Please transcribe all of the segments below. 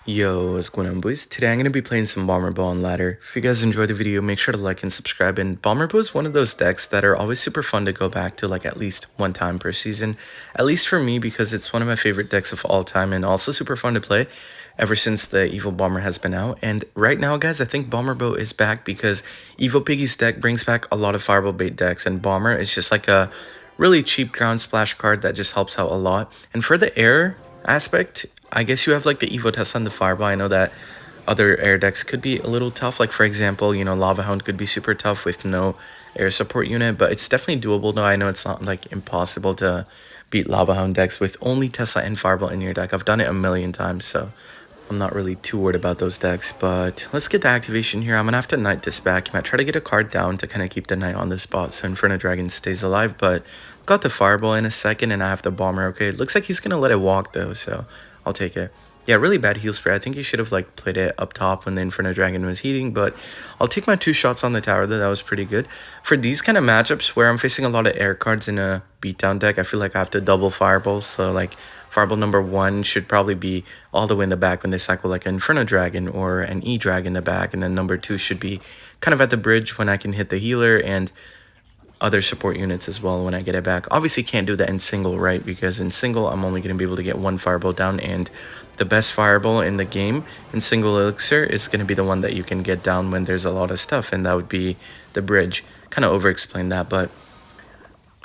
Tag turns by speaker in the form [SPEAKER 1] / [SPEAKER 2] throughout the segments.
[SPEAKER 1] Yo, what's going on, boys? Today I'm going to be playing some Bomberbow on ladder. If you guys enjoyed the video, make sure to like and subscribe. And Bomberbow is one of those decks that are always super fun to go back to like at least one time per season. At least for me, because it's one of my favorite decks of all time and also super fun to play ever since the Evil Bomber has been out. And right now, guys, I think Bomberbow is back because Evil Piggy's deck brings back a lot of Fireball bait decks, and Bomber is just like a really cheap ground splash card that just helps out a lot. And for the air aspect, I guess you have like the Evo Tesla and the Fireball. I know that other air decks could be a little tough. Like for example, you know, Lava Hound could be super tough with no air support unit, but it's definitely doable. Though I know it's not like impossible to beat Lava Hound decks with only Tesla and Fireball in your deck. I've done it a million times, so I'm not really too worried about those decks. But let's get the activation here. I'm gonna have to Knight this back. I might try to get a card down to kind of keep the Knight on the spot so Inferno Dragon stays alive, but got the Fireball in a second and I have the Bomber. Okay, it looks like he's gonna let it walk though, so I'll take it. Yeah, really bad heal spray. I think he should have like played it up top when the Inferno Dragon was heating, but I'll take my 2 shots on the tower though. That was pretty good. For these kind of matchups where I'm facing a lot of air cards in a beatdown deck, I feel like I have to double Fireballs. So like Fireball number 1 should probably be all the way in the back when they cycle like an Inferno Dragon or an E-Drag in the back, and then number 2 should be kind of at the bridge when I can hit the healer and other support units as well when I get it back. Obviously can't do that in single, right? Because in single, I'm only going to be able to get 1 Fireball down, and the best Fireball in the game in single elixir is going to be the one that you can get down when there's a lot of stuff, and that would be the bridge. Kind of over-explained that, but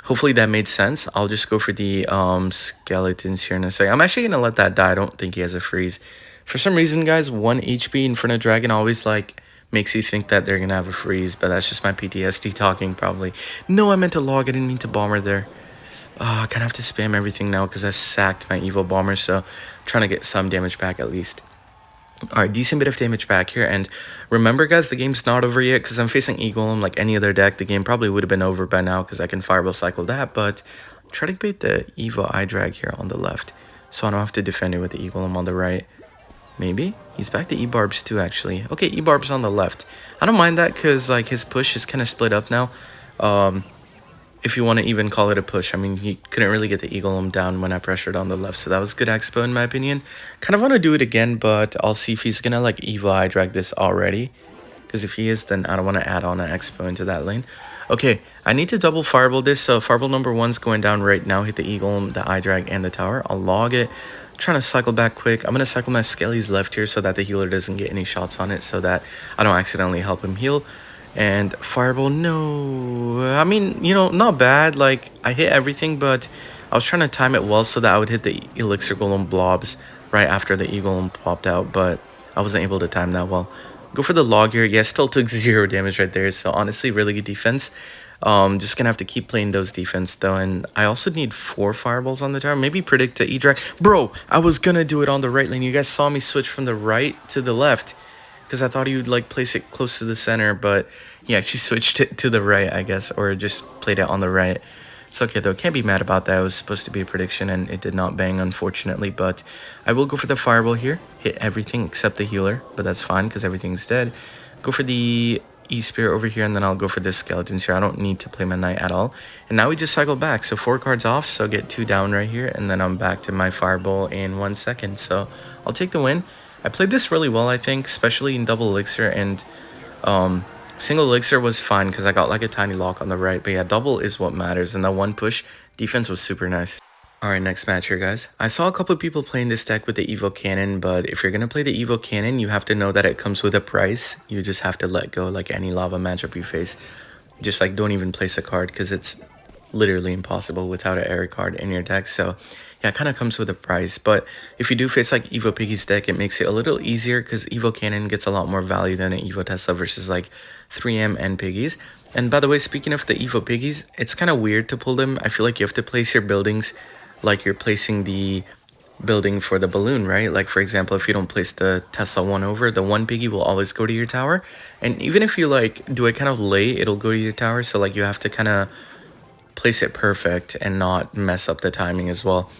[SPEAKER 1] hopefully that made sense. I'll just go for the skeletons here in a second. I'm actually going to let that die. I don't think he has a freeze. For some reason, guys, 1 HP in front of Dragon always like makes you think that they're gonna have a freeze, but that's just my PTSD talking probably. No, I meant to log. I didn't mean to bomber there. I kind of have to spam everything now because I sacked my evil bomber, so I'm trying to get some damage back at least. Alright, decent bit of damage back here, and remember guys, the game's not over yet because I'm facing Eagle. Like any other deck, the game probably would have been over by now because I can Fireball cycle that, but try to bait the Evo eye drag here on the left so I don't have to defend it with the Eagle on the right. Maybe? He's back to E-Barbs too, actually. Okay, E-Barbs on the left. I don't mind that because, like, his push is kind of split up now. If you want to even call it a push. I mean, he couldn't really get the Eagle down when I pressured on the left, so that was good expo in my opinion. Kind of want to do it again, but I'll see if he's going to, like, Evo eye drag this already. Because if he is, then I don't want to add on an expo into that lane. Okay, I need to double Fireball this, so Fireball number 1's going down right now. Hit the Eagle, the eye drag, and the tower. I'll log it. Trying to cycle back quick. I'm going to cycle my Skelly's left here so that the healer doesn't get any shots on it, so that I don't accidentally help him heal. And Fireball, no. I mean, you know, not bad. Like, I hit everything, but I was trying to time it well so that I would hit the Elixir Golem blobs right after the Eagle popped out, but I wasn't able to time that well. Go for the log here. Yeah, still took 0 damage right there, so honestly, really good defense. Just gonna have to keep playing those defense though, and I also need 4 Fireballs on the tower. Maybe predict to E-Drag. Bro, I was gonna do it on the right lane. You guys saw me switch from the right to the left because I thought he would like place it close to the center, but he actually switched it to the right, I guess, or just played it on the right. It's okay though, can't be mad about that. It was supposed to be a prediction and it did not bang, unfortunately, but I will go for the Fireball here. Hit everything except the healer, but that's fine because everything's dead. Go for the E-Spear over here, and then I'll go for this Skeletons here. I don't need to play my Knight at all. And now we just cycle back. So 4 cards off, so get 2 down right here, and then I'm back to my Fireball in 1 second. So I'll take the win. I played this really well, I think, especially in double elixir, and single elixir was fine because I got like a tiny lock on the right. But yeah, double is what matters, and that 1 push defense was super nice. Alright, next match here, guys. I saw a couple of people playing this deck with the Evo Cannon, but if you're going to play the Evo Cannon, you have to know that it comes with a price. You just have to let go like any lava matchup you face. Just like don't even place a card because it's literally impossible without an air card in your deck. So yeah, it kind of comes with a price. But if you do face like Evo Piggy's deck, it makes it a little easier because Evo Cannon gets a lot more value than an Evo Tesla versus like 3M and Piggies. And by the way, speaking of the Evo Piggies, it's kind of weird to pull them. I feel like you have to place your buildings like you're placing the building for the balloon, right? Like for example, if you don't place the Tesla 1 over, the 1 Piggy will always go to your tower. And even if you like do it kind of late, it'll go to your tower. So like you have to kind of place it perfect and not mess up the timing as well.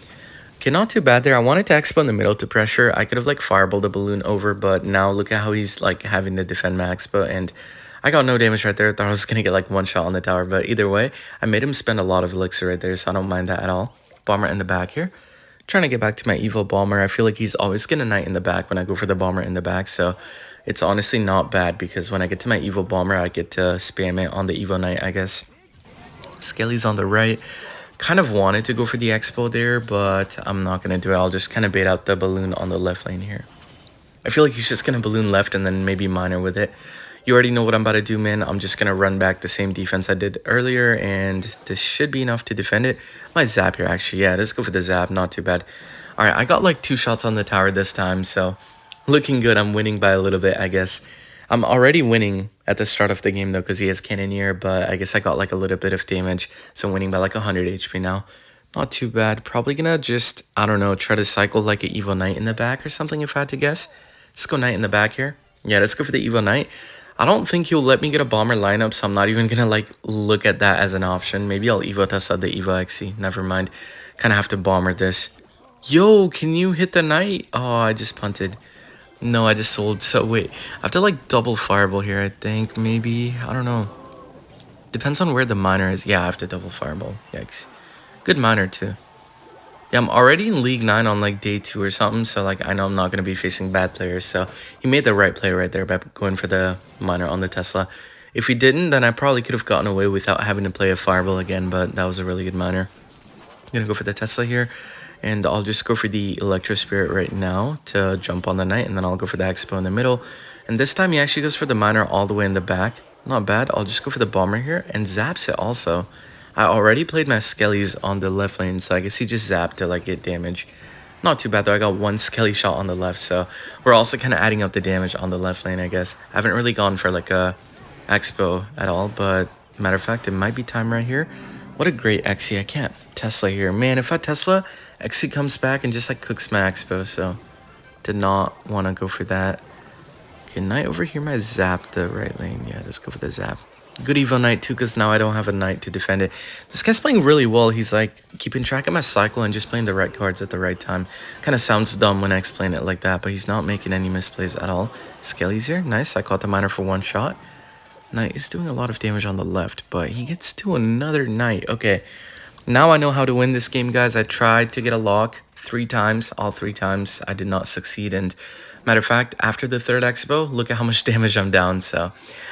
[SPEAKER 1] Okay, not too bad there. I wanted to expo in the middle to pressure. I could have like fireballed the balloon over, but now look at how he's like having to defend my expo, and I got no damage right there. I thought I was gonna get like 1 shot on the tower, but either way, I made him spend a lot of elixir right there, so I don't mind that at all. Bomber in the back here. Trying to get back to my Evo Bomber. I feel like he's always gonna Knight in the back when I go for the Bomber in the back, so it's honestly not bad because when I get to my Evo Bomber, I get to spam it on the Evo Knight, I guess. Skelly's on the right. Kind of wanted to go for the Expo there, but I'm not gonna do it. I'll just kind of bait out the balloon on the left lane here. I feel like he's just gonna balloon left and then maybe miner with it. You already know what I'm about to do, man. I'm just gonna run back the same defense I did earlier, and this should be enough to defend it. My zap here, actually. Yeah, let's go for the zap. Not too bad. All right, I got like 2 shots on the tower this time, so looking good. I'm winning by a little bit, I guess. I'm already winning at the start of the game, though, because he has Cannoneer, but I guess I got like a little bit of damage, so I'm winning by like 100 HP now. Not too bad. Probably gonna just, I don't know, try to cycle like an Evo Knight in the back or something if I had to guess. Let's go Knight in the back here. Yeah, let's go for the Evo Knight. I don't think he'll let me get a bomber lineup, so I'm not even gonna like look at that as an option. Maybe I'll Evo Tesla the Evo XC. Never mind. Kind of have to bomber this. Yo, can you hit the Knight? Oh, I just punted. No, I just sold. So wait, I have to like double fireball here, I think. Maybe, I don't know. Depends on where the miner is. Yeah, I have to double fireball. Yikes. Good miner too. Yeah, I'm already in League 9 on like day 2 or something, so like I know I'm not going to be facing bad players, so he made the right play right there by going for the miner on the Tesla. If he didn't, then I probably could have gotten away without having to play a fireball again, but that was a really good miner. I'm going to go for the Tesla here, and I'll just go for the Electro Spirit right now to jump on the Knight, and then I'll go for the Expo in the middle. And this time he actually goes for the miner all the way in the back. Not bad. I'll just go for the bomber here, and zaps it also. I already played my Skellies on the left lane, so I guess he just zapped to like get damage. Not too bad though, I got 1 Skelly shot on the left, so we're also kind of adding up the damage on the left lane, I guess. I haven't really gone for like a Expo at all, but matter of fact, it might be time right here. What a great XC, I can't Tesla here. Man, if I Tesla, XC comes back and just like cooks my Expo, so did not want to go for that. Okay, Knight over here might zap the right lane. Yeah, just go for the zap. Good Evo Knight too, because now I don't have a Knight to defend it. This guy's playing really well. He's like keeping track of my cycle and just playing the right cards at the right time. Kind of sounds dumb when I explain it like that, but he's not making any misplays at all. Skelly's here. Nice. I caught the miner for 1 shot. Knight is doing a lot of damage on the left, but he gets to another Knight. Okay, now I know how to win this game, guys. I tried to get a lock 3 times. All 3 times I did not succeed, and matter of fact, after the 3rd Expo, look at how much damage I'm down, so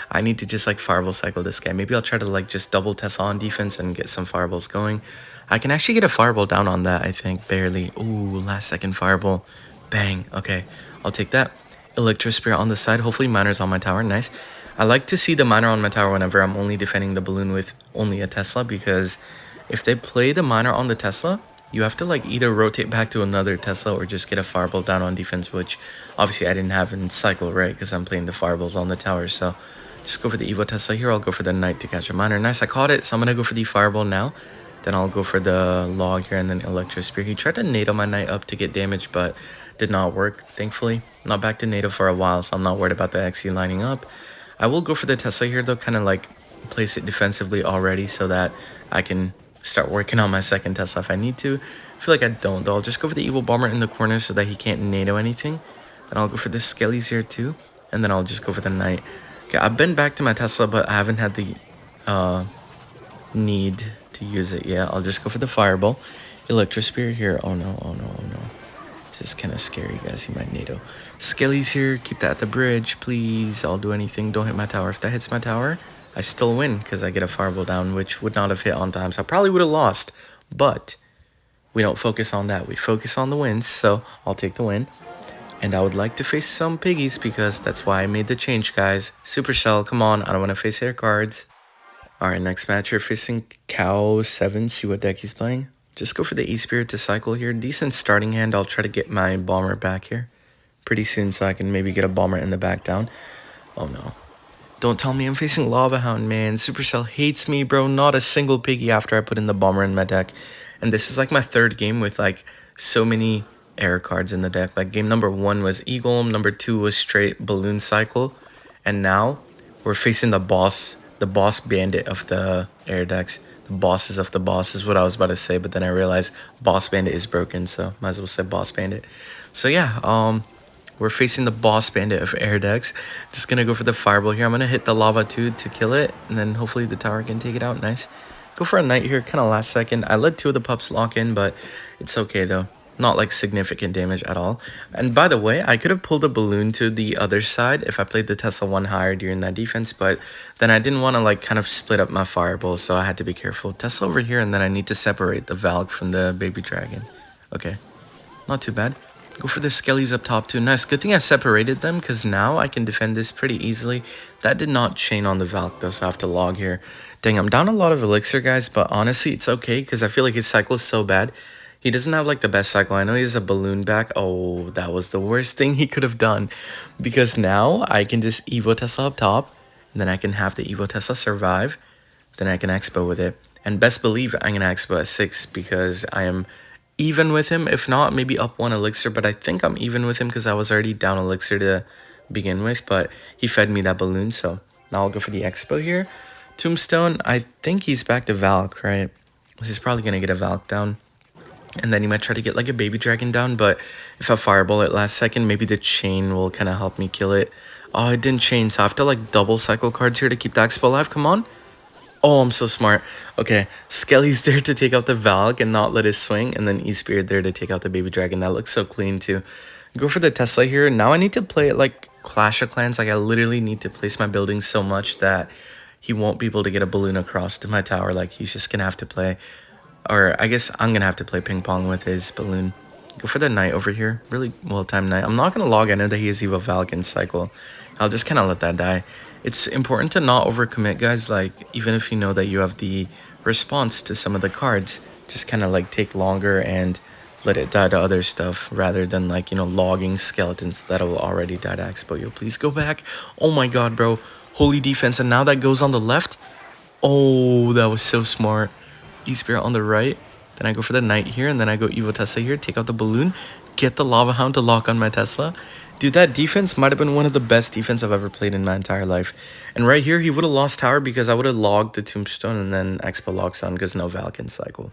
[SPEAKER 1] I need to just like fireball cycle this guy. Maybe I'll try to like just double Tesla on defense and get some fireballs going. I can actually get a fireball down on that, I think, barely. Ooh, last second fireball. Bang. Okay, I'll take that. Electro Spirit on the side. Hopefully miner's on my tower. Nice. I like to see the miner on my tower whenever I'm only defending the balloon with only a Tesla, because if they play the miner on the Tesla, you have to like either rotate back to another Tesla or just get a fireball down on defense, which obviously I didn't have in cycle, right? Because I'm playing the fireballs on the tower. So just go for the Evo Tesla here. I'll go for the Knight to catch a miner. Nice, I caught it. So I'm going to go for the fireball now. Then I'll go for the log here and then Electro Spear. He tried to NATO my Knight up to get damage, but did not work, thankfully. Not back to NATO for a while, so I'm not worried about the XC lining up. I will go for the Tesla here, though, kind of like place it defensively already so that I can start working on my second Tesla if I need to. I feel like I don't, though. I'll just go for the Evil Bomber in the corner so that he can't NATO anything. Then I'll go for the Skellies here, too. And then I'll just go for the Knight. Okay, I've been back to my Tesla, but I haven't had the need to use it yet. I'll just go for the Fireball. Electro Spear here. Oh, no, oh, no, oh, no. This is kind of scary, guys. He might NATO. Skellies here. Keep that at the bridge, please. I'll do anything. Don't hit my tower. If that hits my tower, I still win because I get a fireball down, which would not have hit on time. So I probably would have lost, but we don't focus on that. We focus on the wins, so I'll take the win. And I would like to face some piggies because that's why I made the change, guys. Supercell, come on. I don't want to face their cards. All right, next match, we're facing Cow 7. See what deck he's playing. Just go for the E-Spirit to cycle here. Decent starting hand. I'll try to get my bomber back here pretty soon so I can maybe get a bomber in the back down. Oh, no. Don't tell me I'm facing Lava Hound, man. Supercell hates me, bro. Not a single piggy after I put in the bomber in my deck. And this is like my 3rd game with like so many error cards in the deck. Like game number 1 was Eagle, number 2 was straight Balloon Cycle. And now we're facing the boss bandit of the air decks. The bosses of the boss is what I was about to say, but then I realized boss bandit is broken, so might as well say boss bandit. So yeah, we're facing the boss bandit of air decks. Just gonna go for the fireball here. I'm gonna hit the lava too to kill it, and then hopefully the tower can take it out. Nice. Go for a Knight here, kind of last second. I let 2 of the pups lock in, but it's okay though. Not like significant damage at all. And by the way, I could have pulled a balloon to the other side if I played the Tesla one higher during that defense, but then I didn't want to like kind of split up my fireball, so I had to be careful. Tesla over here, and then I need to separate the Valk from the baby dragon. Okay, not too bad. Go for the skellies up top too. Nice. Good thing I separated them because now I can defend this pretty easily. That did not chain on the Valk though, so I have to log here. Dang, I'm down a lot of elixir, guys, but honestly, it's okay because I feel like his cycle is so bad. He doesn't have like the best cycle. I know he has a balloon back. Oh, that was the worst thing he could have done. Because now I can just Evo Tesla up top. And then I can have the Evo Tesla survive. Then I can Expo with it. And best believe I'm going to Expo at 6 because I am even with him. If not, maybe up 1 elixir. But I think I'm even with him because I was already down elixir to begin with. But he fed me that balloon. So now I'll go for the Expo here. Tombstone, I think he's back to Valk, right? He's probably going to get a Valk down. And then he might try to get like a baby dragon down, but if I fireball it last second, maybe the chain will kind of help me kill it. Oh, it didn't chain, so I have to like double cycle cards here to keep the Expo alive. Come on. Oh, I'm so smart. Okay, Skelly's there to take out the Valk and not let it swing, and then E-Spirit there to take out the baby dragon. That looks so clean too. Go for the Tesla here. Now I need to play it like Clash of Clans. Like I literally need to place my buildings so much that he won't be able to get a balloon across to my tower. Like he's just gonna have to play. Or I guess I'm going to have to play ping pong with his balloon. Go for the knight over here. Really well-timed knight. I'm not going to log. I know that he has Evo Valk in cycle. I'll just kind of let that die. It's important to not overcommit, guys. Like, even if you know that you have the response to some of the cards, just kind of like take longer and let it die to other stuff rather than like, you know, logging skeletons that will already die to Expo. Yo, please go back. Oh my god, bro. Holy defense. And now that goes on the left. Oh, that was so smart. E-Spirit on the right, then I go for the knight here, and then I go Evo Tesla here, take out the balloon, get the lava hound to lock on my Tesla. Dude, that defense might have been one of the best defense I've ever played in my entire life. And right here, he would have lost tower because I would have logged the tombstone and then Expo locks on because no Valken cycle.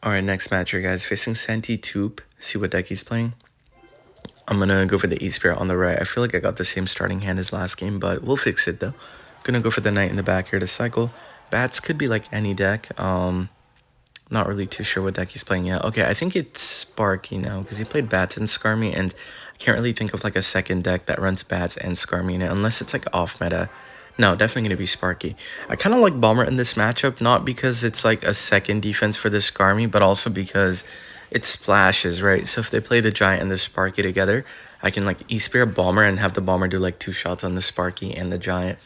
[SPEAKER 1] Alright, next match here, guys. Facing Santi Toop. See what deck he's playing. I'm gonna go for the E-Spirit on the right. I feel like I got the same starting hand as last game, but we'll fix it though. Gonna go for the knight in the back here to cycle. Bats could be like any deck. Not really too sure what deck he's playing yet. Okay, I think it's Sparky now because he played Bats and Skarmy, and I can't really think of like a second deck that runs Bats and Skarmy in it unless it's like off meta. No, definitely going to be Sparky. I kind of like Bomber in this matchup, not because it's like a second defense for the Skarmy, but also because it splashes, right? So if they play the Giant and the Sparky together, I can like E-Spirit Bomber and have the Bomber do like 2 shots on the Sparky and the Giant.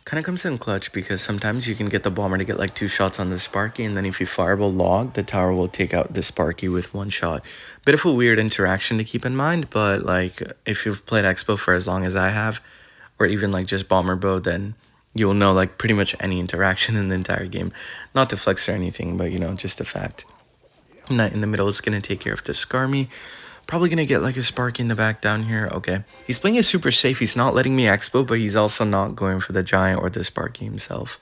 [SPEAKER 1] Kind of comes in clutch because sometimes you can get the Bomber to get like 2 shots on the Sparky, and then if you fireball log, the tower will take out the Sparky with 1 shot. Bit of a weird interaction to keep in mind, but like if you've played Expo for as long as I have, or even like just Bomberbow, then you'll know like pretty much any interaction in the entire game. Not to flex or anything, but you know, just a fact. Knight in the middle is going to take care of the Skarmy. Probably going to get like a Sparky in the back down here. Okay. He's playing it super safe. He's not letting me Expo, but he's also not going for the Giant or the Sparky himself.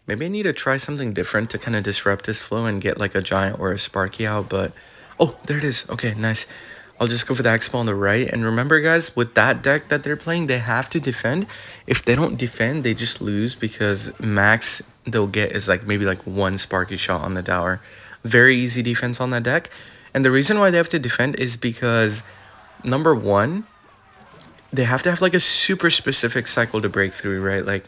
[SPEAKER 1] Maybe I need to try something different to kind of disrupt his flow and get like a Giant or a Sparky out, but... Oh, there it is. Okay, nice. I'll just go for the Expo on the right. And remember, guys, with that deck that they're playing, they have to defend. If they don't defend, they just lose because max they'll get is like maybe like 1 Sparky shot on the tower. Very easy defense on that deck. And the reason why they have to defend is because, number 1, they have to have like a super specific cycle to break through, right? Like,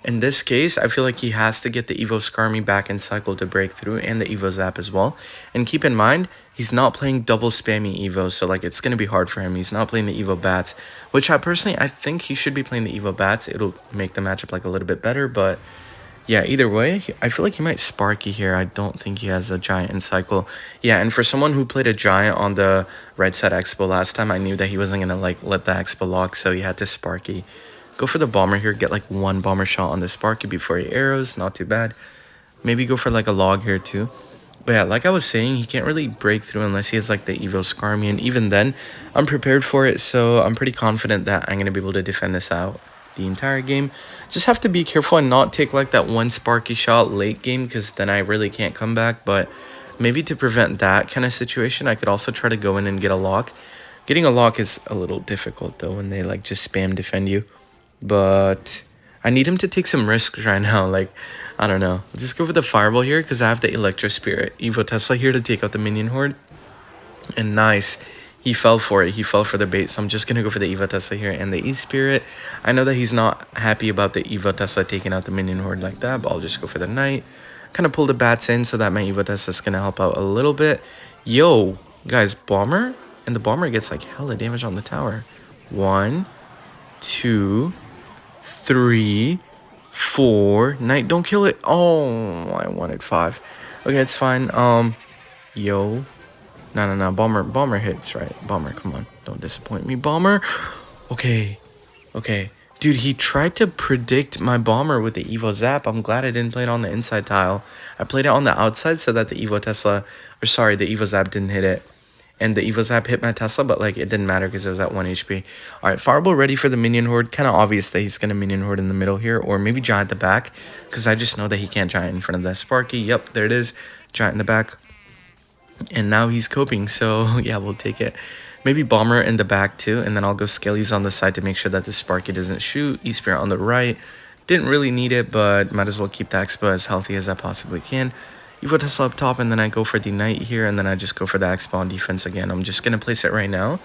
[SPEAKER 1] in this case, I feel like he has to get the Evo Skarmy back in cycle to break through, and the Evo Zap as well. And keep in mind, he's not playing double spammy Evo, so like it's going to be hard for him. He's not playing the Evo Bats, which I think he should be playing the Evo Bats. It'll make the matchup like a little bit better, but... yeah, either way, I feel like he might Sparky here. I don't think he has a Giant in cycle. Yeah, and for someone who played a Giant on the right side Expo last time, I knew that he wasn't going to like let the Expo lock, so he had to Sparky. Go for the Bomber here, get like 1 Bomber shot on the Sparky before he arrows. Not too bad. Maybe go for like a log here too. But yeah, like I was saying, he can't really break through unless he has like the Evo Skarmy, and even then, I'm prepared for it, so I'm pretty confident that I'm going to be able to defend this out the entire game. Just have to be careful and not take like that 1 Sparky shot late game, because then I really can't come back. But maybe to prevent that kind of situation, I could also try to go in and get a lock. Getting a lock is a little difficult though when they like just spam defend you. But I need him to take some risks right now. Like, I don't know. I'll just go for the fireball here because I have the Electro Spirit Evo Tesla here to take out the minion horde. And nice. He fell for it. He fell for the bait. So I'm just going to go for the Evo Tesla here and the E-Spirit. I know that he's not happy about the Evo Tesla taking out the minion horde like that, but I'll just go for the Knight. Kind of pull the bats in so that my Evo Tesla is going to help out a little bit. Yo, guys, Bomber. And the Bomber gets like hella damage on the tower. 1, 2, 3, 4. Knight, don't kill it. Oh, I wanted 5. Okay, it's fine. Yo. No. Bomber hits, right? Bomber, come on. Don't disappoint me, Bomber. Okay. Dude, he tried to predict my Bomber with the Evo Zap. I'm glad I didn't play it on the inside tile. I played it on the outside so that the Evo Tesla... Or sorry, the Evo Zap didn't hit it. And the Evo Zap hit my Tesla, but like it didn't matter because it was at 1 HP. Alright, Fireball ready for the minion horde. Kind of obvious that he's going to minion horde in the middle here. Or maybe Giant the back. Because I just know that he can't Giant in front of that Sparky. Yep, there it is. Giant in the back. And now he's coping, so yeah, we'll take it. Maybe Bomber in the back too, and then I'll go Skellies on the side to make sure that the Sparky doesn't shoot. E-Spirit on the right. Didn't really need it, but might as well keep the Expo as healthy as I possibly can. Evo Tesla up top, and then I go for the Knight here, and then I just go for the Expo on defense again. I'm just going to place it right now,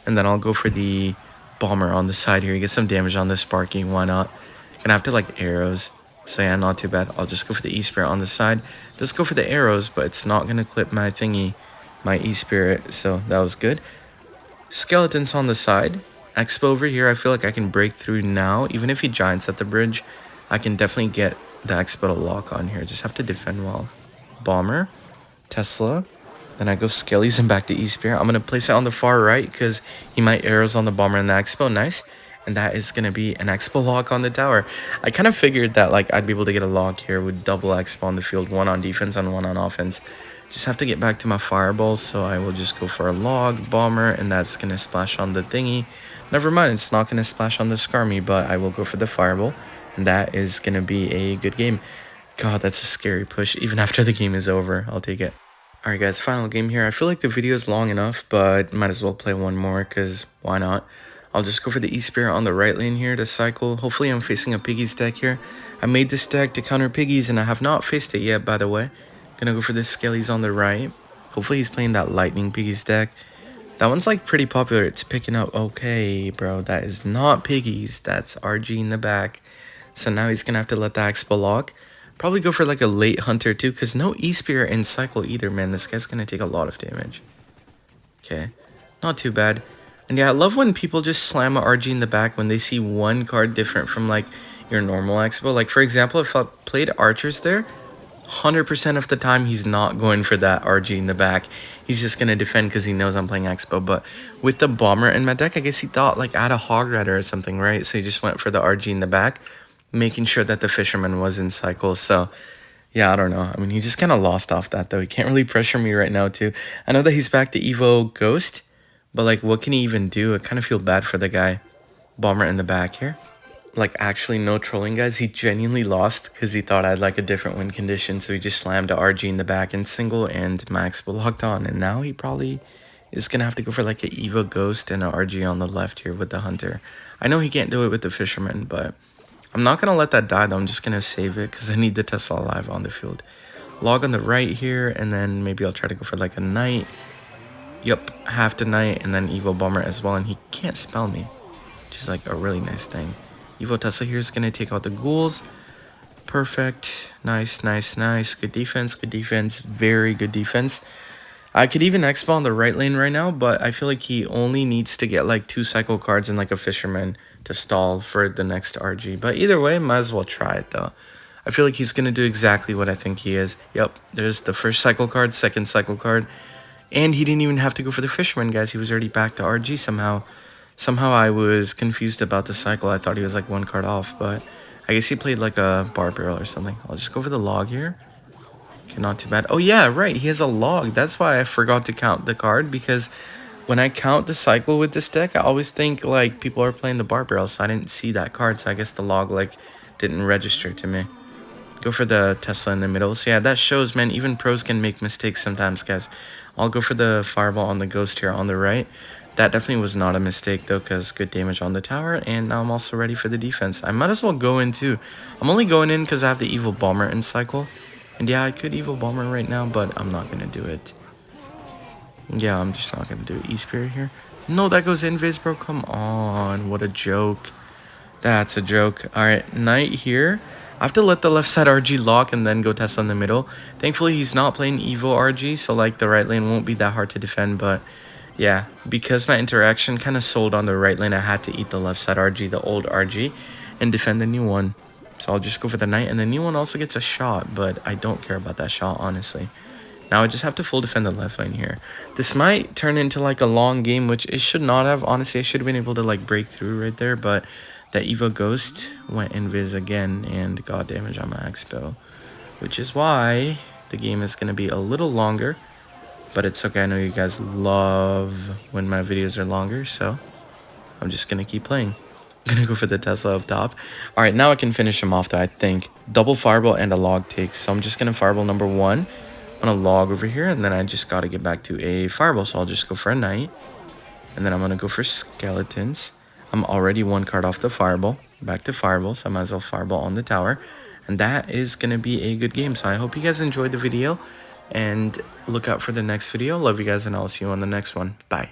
[SPEAKER 1] and then I'll go for the Bomber on the side here. Get some damage on the Sparky, why not? Gonna have to like arrows. So yeah, not too bad. I'll just go for the E-Spirit on the side. Just go for the arrows, but it's not going to clip my thingy, my E-Spirit. So that was good. Skeletons on the side. Expo over here. I feel like I can break through now. Even if he Giants at the bridge, I can definitely get the Expo to lock on here. Just have to defend well. Bomber. Tesla. Then I go Skellies and back to E-Spirit. I'm going to place it on the far right because he might arrows on the Bomber and the Expo. Nice. And that is going to be an Expo lock on the tower. I kind of figured that like I'd be able to get a lock here with double Expo on the field. 1 on defense and 1 on offense. Just have to get back to my fireballs. So I will just go for a log, Bomber. And that's going to splash on the thingy. Never mind. It's not going to splash on the Skarmy. But I will go for the fireball. And that is going to be a good game. God, that's a scary push. Even after the game is over. I'll take it. Alright guys, final game here. I feel like the video is long enough. But might as well play one more. Because why not? I'll just go for the E-Spirit on the right lane here to cycle. Hopefully I'm facing a Piggies deck here. I made this deck to counter Piggies and I have not faced it yet, by the way. Gonna go for the Skellies on the right. Hopefully he's playing that Lightning Piggies deck. That one's like pretty popular. It's picking up. Okay, bro. That is not Piggies. That's RG in the back. So now he's gonna have to let the Expo lock. Probably go for like a late Hunter too. Because no E-Spirit in cycle either, man. This guy's gonna take a lot of damage. Okay. Not too bad. And yeah, I love when people just slam a RG in the back when they see one card different from like your normal Expo. Like for example, if I played Archers there, 100% of the time he's not going for that RG in the back. He's just going to defend because he knows I'm playing Expo. But with the Bomber in my deck, I guess he thought like I had a Hog Rider or something, right? So he just went for the RG in the back, making sure that the Fisherman was in cycle. So yeah, I don't know. I mean, he just kind of lost off that though. He can't really pressure me right now too. I know that he's back to Evo Ghost. But, like, what can he even do? I kind of feel bad for the guy. Bomber in the back here. Like, actually, no trolling, guys. He genuinely lost because he thought I had, like, a different win condition. So he just slammed a RG in the back in single and Max locked on. And now he probably is going to have to go for, like, an Evo Ghost and an RG on the left here with the Hunter. I know he can't do it with the Fisherman, but I'm not going to let that die, though. I'm just going to save it because I need the Tesla alive on the field. Log on the right here, and then maybe I'll try to go for, like, a Knight. Yep, half the Knight, and then Evo Bomber as well, and he can't spell me, which is like a really nice thing. Evo Tesla here is going to take out the ghouls. Perfect. Nice. Good defense. Very good defense. I could even Expo on the right lane right now, but I feel like he only needs to get like 2 cycle cards and like a Fisherman to stall for the next RG. But either way, might as well try it though. I feel like he's going to do exactly what I think he is. Yep, there's the first cycle card, second cycle card. And he didn't even have to go for the Fisherman, guys. He was already back to RG somehow. Somehow I was confused about the cycle. I thought he was like 1 card off, but I guess he played like a bar barrel or something. I'll just go for the log here. Okay, not too bad. Oh yeah, right. He has a log. That's why I forgot to count the card, because when I count the cycle with this deck, I always think like people are playing the bar barrel, so I didn't see that card. So I guess the log like didn't register to me. Go for the Tesla in the middle. So yeah, that shows, man, even pros can make mistakes sometimes, guys. I'll go for the Fireball on the Ghost here on the right. That definitely was not a mistake, though, because good damage on the tower. And now I'm also ready for the defense. I might as well go in, too. I'm only going in because I have the Evil Bomber in cycle. And yeah, I could Evil Bomber right now, but I'm not going to do it. Yeah, I'm just not gonna do E-Spirit here. No, that goes invis, bro. Come on. What a joke. That's a joke. Alright, Knight here. I have to let the left side RG lock and then go Tesla in the middle. Thankfully, he's not playing Evo RG, so like the right lane won't be that hard to defend, but yeah, because my interaction kind of sold on the right lane, I had to eat the left side RG, the old RG, and defend the new one. So I'll just go for the Knight, and the new one also gets a shot, but I don't care about that shot, honestly. Now I just have to full defend the left lane here. This might turn into like a long game, which it should not have. Honestly, I should have been able to like break through right there, but that Evo Ghost went invis again and got damage on my Expo, which is why the game is going to be a little longer. But it's okay, I know you guys love when my videos are longer, so I'm just going to keep playing. I'm going to go for the Tesla up top. Alright, now I can finish him off though, I think. Double Fireball and a log take, so I'm just going to Fireball number 1 on a log over here, and then I just got to get back to a Fireball, so I'll just go for a Knight. And then I'm going to go for Skeletons. I'm already 1 card off the Fireball. Back to Fireball, so I might as well Fireball on the tower. And that is going to be a good game, so I hope you guys enjoyed the video. And look out for the next video. Love you guys, and I'll see you on the next one. Bye.